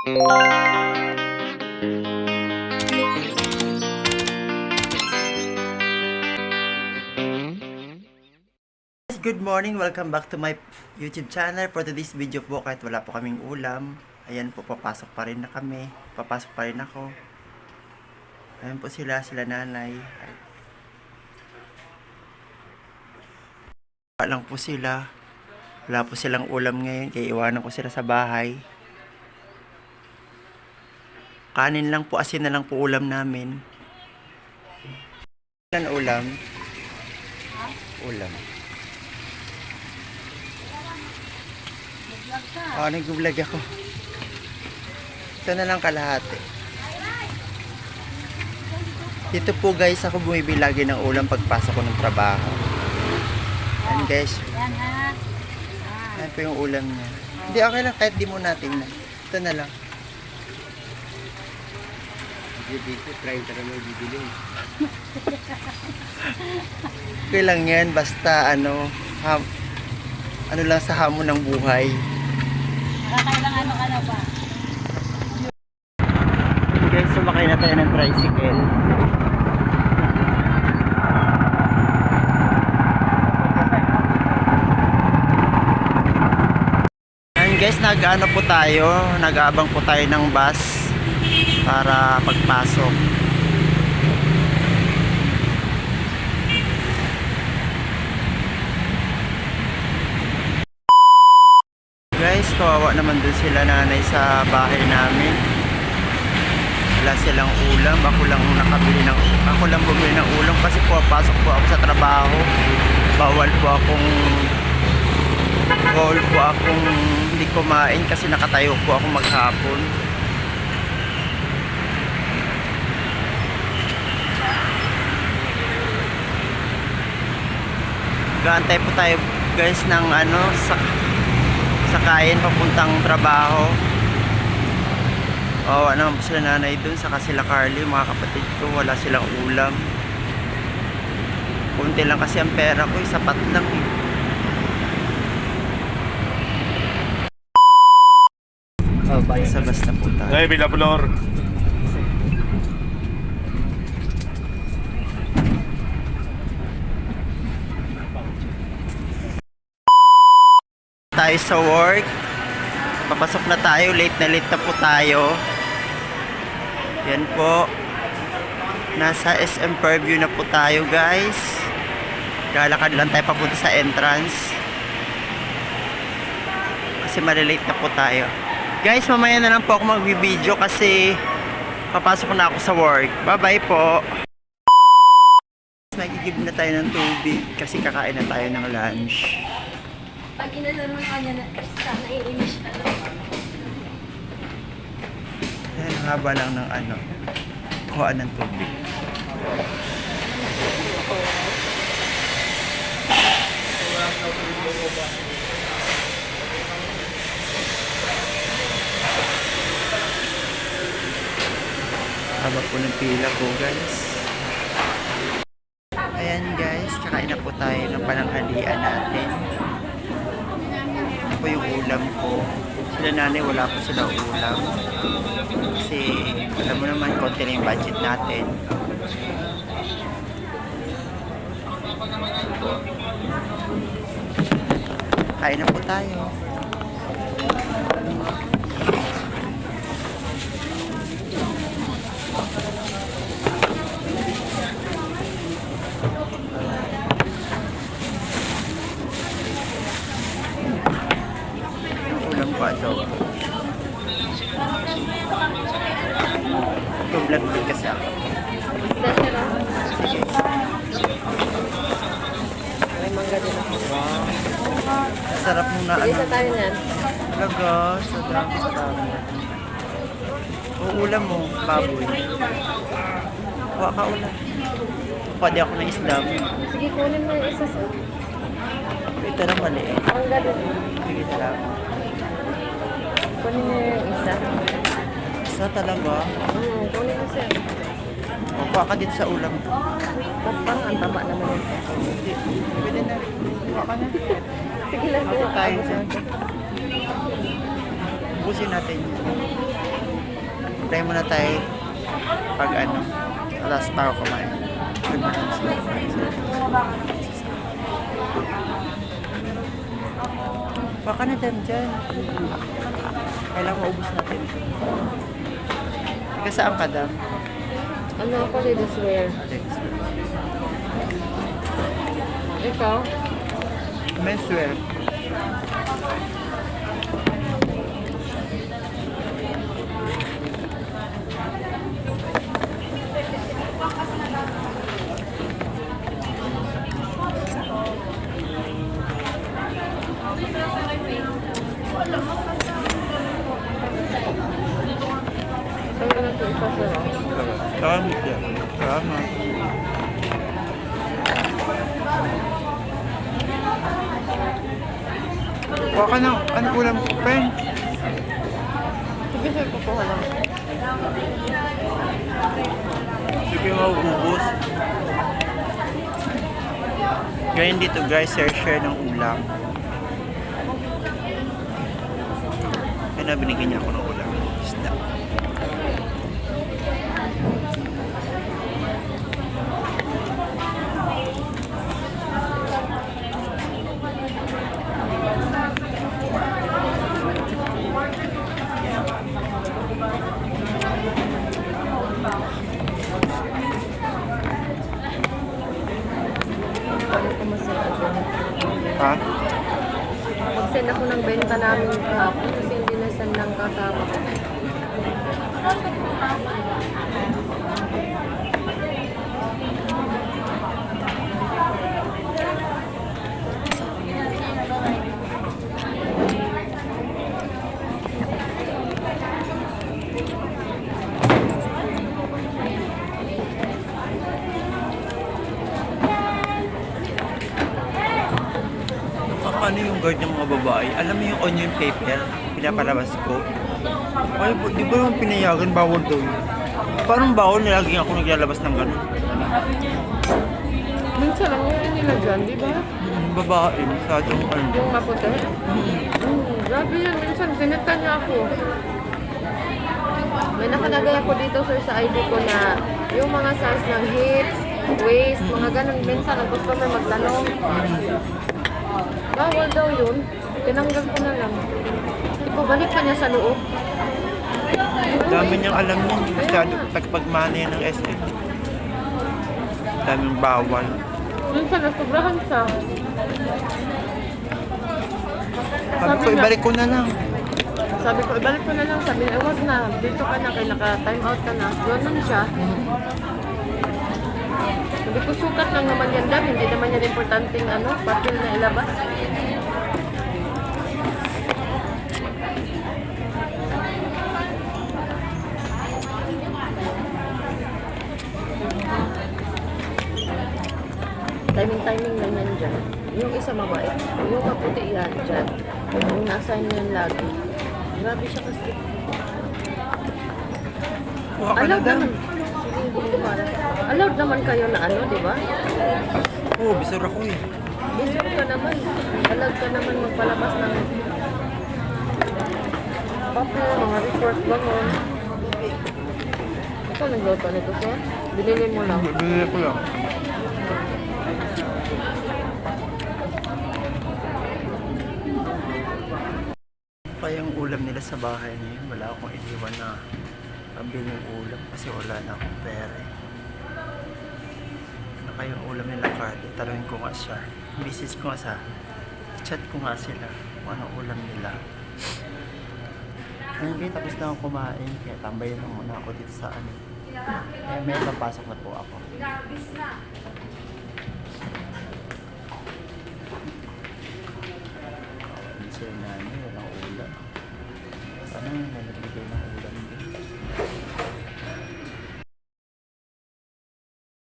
Good morning, welcome back to my YouTube channel. For today's video po, kahit wala po kaming ulam, ayan po, papasok pa rin na kami. Papasok pa rin ako. Ayan po sila nanay. Wala lang po sila. Wala po silang ulam ngayon, kaya iwanan ko sila sa bahay. Kanin lang po, asin na lang po ulam namin. Yan ulam. Ulam. Nag-vlog ako. Ito na lang kalahati. Dito po guys, ako bumibili lagi ng ulam pagpasok ko ng trabaho. Ayan guys. Ayan po yung ulam niya. Hindi, okay lang kahit di mo natin na. Ito na lang. Dito, try ka naman bibili. Okay lang yan, basta ano lang sa hamon ng buhay. Kailangan ano ba? Guys, sumakay na tayo ng tricycle. Ayan guys, nag-ano po tayo, nag-aabang po tayo ng bus para pagpasok. Guys, kawawa naman dun sila nanay sa bahay namin. Wala silang ulam. Ako lang bumili ng ulam kasi pasok po ako sa trabaho. Bawal po akong hindi kumain kasi nakatayo po ako maghapon. Gaantay po tayo guys ng sakayin papuntang trabaho. Wala naman po sila nanay dun, saka sila Carly, mga kapatid ko, wala silang ulam. Kunti lang kasi ang pera ko, sapat lang eh. Sa bus na po tayo. Ay, Bilabulor. Tayo sa work, papasok na tayo, late na po tayo. Yan po, nasa SM Fairview na po tayo guys. Lalakad lang tayo papunta sa entrance kasi malilate na po tayo guys. Mamaya na lang po ako magbibideo kasi papasok na ako sa work. Bye bye po. Nagigib na tayo ng tubig kasi kakain na tayo ng lunch. Pag inalan ng kanya na sana iinis na. Ayan, haba lang ng kuhaan ng tubig. Haba po ng pila po guys. Ayan guys, kakain na po tayo ng pananghalian natin. Po yung ulam ko. Sila nanay wala po sila ulam kasi alam mo naman konti na yung budget natin. Kain na po tayo. Adobo. Ito vlog din kasi ako. Sige. May mangga din ako. Wow. Sarap mong na Isa tayo niyan. Talaga, sa dami. Uulam mo, baboy. Kuha ka ulam. Pwede ako ng islam. Sige, kunin mo yung isa sa. Ito lang maliit. Mangga din. Sige, salamat. Kunin mo yung isa. Isa talaga. Kunin mo siya. Kuha ka din sa ulam. Parang ang taba naman yun. Hindi. Pwede na. Kuha ka na. Sige lang. Ako tayo dyan. ubusin natin. Try muna tayo pag ano, alas pa ako kumain. Baka na dyan. Kailangan maubos natin. Ika saan ka dam? Ano ako, ladies wear? Ikaw? Menswear. Saan ka lang ito ipasara? Salamat yan. Salamat. Kuha ka ng ano ulam ko, pen? Sige, sir, kukuha lang. Sige, maubos. Ganyan dito guys, share ng ulam. Kaya binigyan niya ako ng ulam. Isda. Paano ko masaya ako? Ha? Mag-send ako ng benta namin kahapon kasi hindi na-send ng kasama ko. Ano yung guard ng mga babae? Alam mo yung onion paper? Pinapalabas ko. Ay, di ba yung pinayagan? Bawal daw yun. Parang bawal na lagi ako naglalabas ng gano'n. Minsan lang yun nila dyan, di ba? Babae, masyadong ano. Yung maputi. Grabe yan, minsan sinita niya ako. May nakalagay ako dito sir sa ID ko na yung mga size ng hips, waist, mga ganun. Minsan ang customer magtanong. Bawal daw yun. Tinanggal ko na lang. Balik ka niya sa loob. Dami niyang alam niyan. Masyado pagpagmana yan ng SM. Daming bawal. Minsan nasobrahan siya. Sabi ko, ibalik ko na lang. Sabi ko, ibalik ko na lang. Sabi niya, wag na. Dito ka na, kaya naka-time out ka na. Doon lang siya. Sabi ko, sukat lang naman yan dam. Hindi naman yan importanteng papel na ilabas. Timing lang yan dyan. Yung isa mabait. Yung maputi yan dyan. Yung nasa yan lagi. Grabe siya kasi. Kuha ka na Allowed dam. naman. Sige, hindi para. Allowed naman kayo na di ba? Oo, bisur ako eh. Bisur ka naman. Allowed ka naman magpalabas ng papel, mga report gano'n. Ito, nagluto nito, sir? Binili mo lang. Binili ko lang. Pa yung ulam nila sa bahay ngayon, wala akong iniwan na pabiling ulam kasi wala na akong pera eh. Ano kayong ulam nila, Carly? Tanungin ko nga siya. Message ko nga sa chat ko nga sila kung anong ulam nila. Okay, tapos na akong kumain kaya tambayin lang muna ako dito sa ano. Kaya may papasok na po ako. Sir na